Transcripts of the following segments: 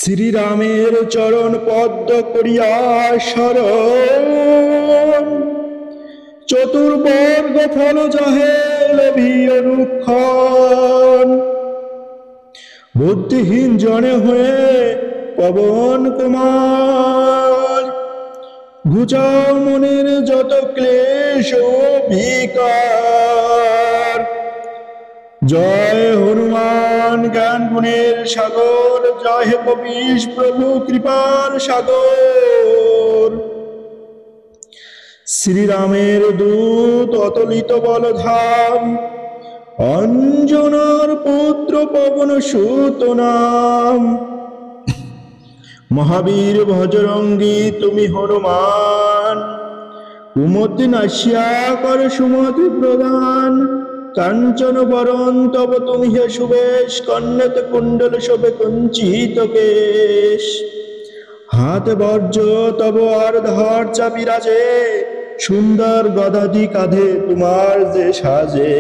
শ্রীরামের চরণ পদ্ম করিয়া শরণ, চতুর্বর্গ ফল যাহে লভি অনুক্ষণ। বুদ্ধিহীন জনে হয়ে পবন কুমার, ঘুচাও মনের যত ক্লেশ ও বিকার। জয় হনুমান জ্ঞান গুণের সাগর, জয় হে কপিশ প্রভু কৃপার সাগর। শ্রীরামের দূত অতলিত বলধাম, অঞ্জনার পুত্র পবন সুত নাম। মহাবীর ভজরঙ্গী তুমি হনুমান, কুমতি নাশিয়া কর সুমতি প্রদান। কাঞ্চন বরণ তব তুমি হে সুবেশ, কর্ণেতে কুণ্ডল শোভে কুঞ্চিত কেশ। হাতে বর্জ্য তব আর ধর চাপিরাজে, সুন্দর গদাধি কাঁধে তোমার যে সাজে।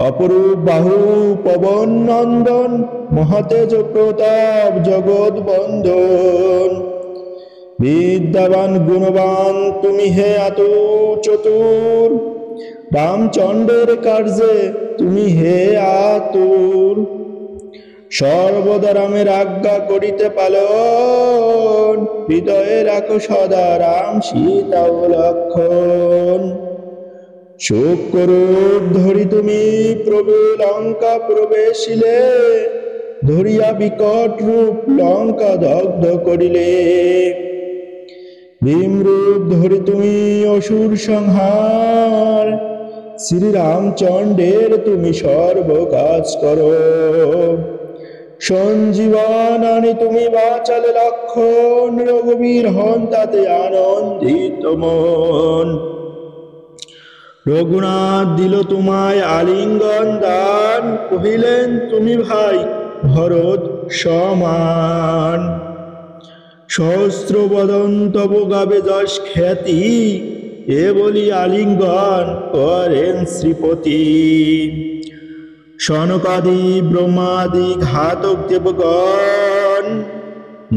অপরূপ বাহু পবন নন্দন, মহাতেজ প্রতাপ জগৎ বন্দন। বিদ্যাবান গুণবান তুমি হে আতু চতুর, রামচন্দ্রের কার্যে তুমি হে আতুর। সর্বদা রামের আজ্ঞা করিতে পালন, হৃদয়ে রাখো সদা রাম সীতা ও লক্ষণ। শোকরূপ ধরি তুমি প্রভু লঙ্কা প্রবেশিলে, ধরিয়া বিকট রূপ লঙ্কা দগ্ধ করিলে। ভীমরূপ ধরি তুমি অসুর সংহার, শ্রীরামচন্দ্রের তুমি সর্ব কাজ করো। সঞ্জীবন আনি তুমি বাঁচালে লক্ষণ, রঘুবীর হন তাতে আনন্দিত মন। রঘুনাথ দিল তোমায় আলিঙ্গন দান, কহিলেন তুমি ভাই ভরত সমান। সহস্র বদন তব গাবে যশ খ্যাতি, এ বলি আলিঙ্গন করেন শ্রীপতি। সনকাদি ব্রহ্মাদি ঘাতক দেবগণ,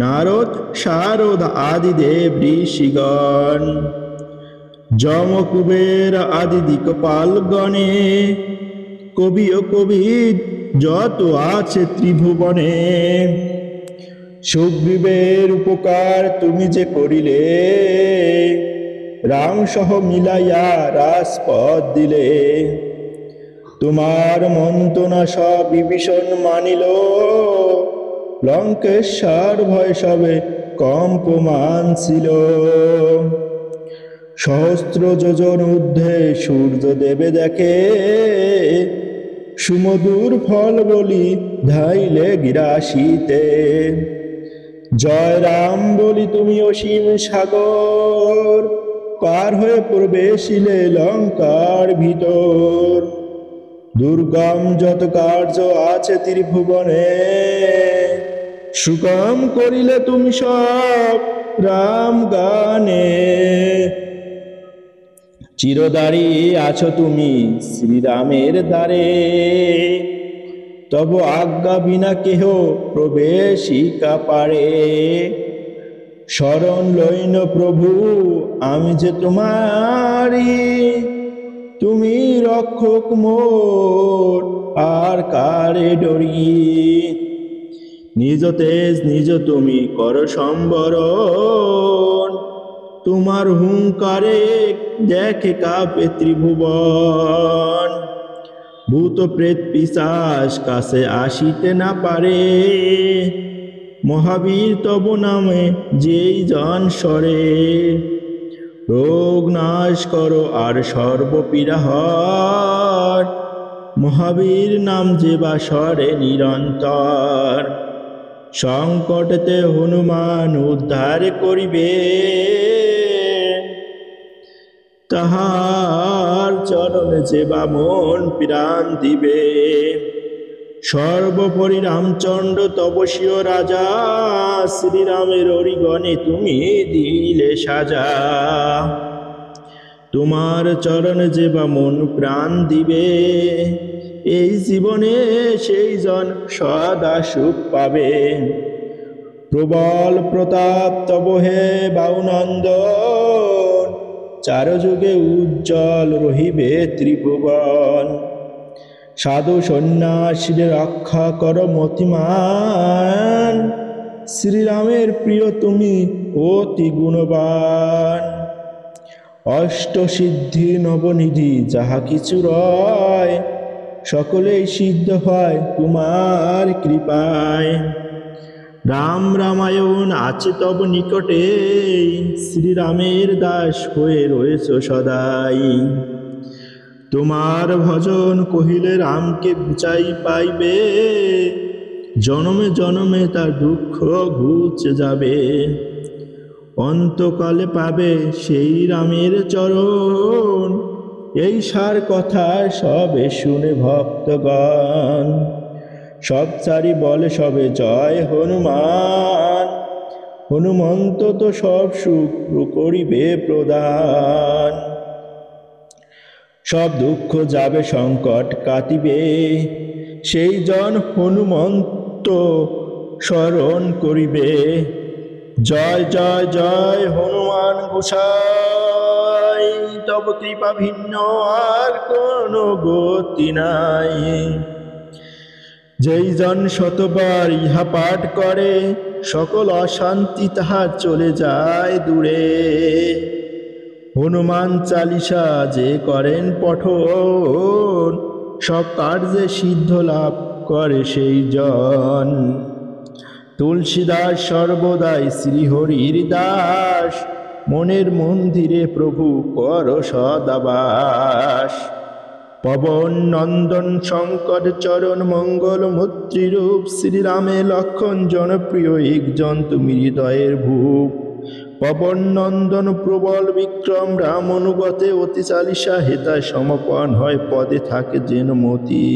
নারদ শারদ আদি দেব ঋষিগণ। যম কুবের আদি দিকপাল গণে, কবি ও কবিদ যত আছে ত্রিভুবনে। সুগ্রীবের উপকার তুমি যে করিলে, রাম সহ মিলাইয়া রাজপথ দিলে। তোমার মন্ত্রণা সব বিভীষণ মানিল, লঙ্কেশ্বর ভয় সবে কম্পমান ছিল। সহস্র যোজন ঊর্ধ্বে সূর্য দেবে দেখে, সুমধুর ফল বলি ধাইলে গিরাশিতে। জয় রাম বলি তুমি অসীম সাগর, পার হয়ে প্রবেশিলে লঙ্কার ভিতর। দুর্গম যত কার্য আছে ত্রিভুবনে, সুগম করিলে তুমি সব রাম গানে। চিরদারি আছো তুমি শ্রীরামের দ্বারে, তব আজ্ঞা বিনা কেহ প্রবেশিকা পারে। শরণ লইন প্রভু আমি যে তোমারি, তুমি রক্ষক মোর আর কারে ডরি। নিজ তেজ নিজ তুমি কর সম্বরণ, তোমার হুঙ্কারে দেখে কাঁপে ত্রিভুবন। ভূত প্রেত পিশাচ কাছে আসিতে না পারে, মহাবীর তব নামে যেই জন সরে। রোগ নাশ করো আর সর্বপীড়া হর, মহাবীর নাম যে বা সরে নিরন্তর। সংকটেতে হনুমান উদ্ধার করিবে, তাহার চরণে যে বা মন প্রাণ দিবে। সর্বোপরি রামচন্দ্র তপস্বীয় রাজা, শ্রীরামের অরিগণে তুমি দিলে সাজা। তোমার চরণে যে বা মন প্রাণ দিবে, এই জীবনে সেই জন সদা সুখ পাবে। প্রবল প্রতাপ তব হে বাউনন্দন, চারযুগে উজ্জ্বল রহিবে ত্রিভুবন। সাধু সন্ন্যাসীর রক্ষা কর মতিমান, শ্রীরামের প্রিয় তুমি অতি গুণবান। অষ্টসিদ্ধি নবনিধি যাহা কিছু রয়, সকলেই সিদ্ধ হয় তোমার কৃপায়। রাম রামায়ণ আছে তব নিকটে, শ্রীরামের দাস হয়ে রয়েছ সদাই। তোমার ভজন কহিলে রামকে ঘুচাই পাইবে, জনমে জনমে তার দুঃখ ঘুচে যাবে। অন্তকালে পাবে সেই রামের চরণ, এই সার কথা সবে শুনে ভক্তগণ। সব চারি বলে সবে জয় হনুমান, হনুমন্ত তো সব সুখ করিবে প্রদান। সব দুঃখ যাবে সংকট কাটিবে, সেই জন হনুমন্ত স্মরণ করিবে। জয় জয় জয় হনুমান গোসাই, তব কৃপা ভিন্ন আর কোনো গতি নাই। যেই জন শতবার ইহা পাঠ করে, সকল অশান্তি তাহার চলে যায় দূরে। হনুমান চালিসা যে করেন পঠন, সব কার্যে সিদ্ধ লাভ করে সেই জন। তুলসীদাস সর্বদাই শ্রীহরির দাস, মনের মন্দিরে প্রভু কর সদাবাস। পবন নন্দন শঙ্কর চরণ মঙ্গল মূর্তিরূপ, শ্রীরামে লক্ষণ জনপ্রিয় একজন তুমি হৃদয়ের ভূপ। পবন নন্দন প্রবল বিক্রম, রাম অনুগতে অতি চালিসা, হেতায় সমপন হয় পদে থাকে যেন মতি।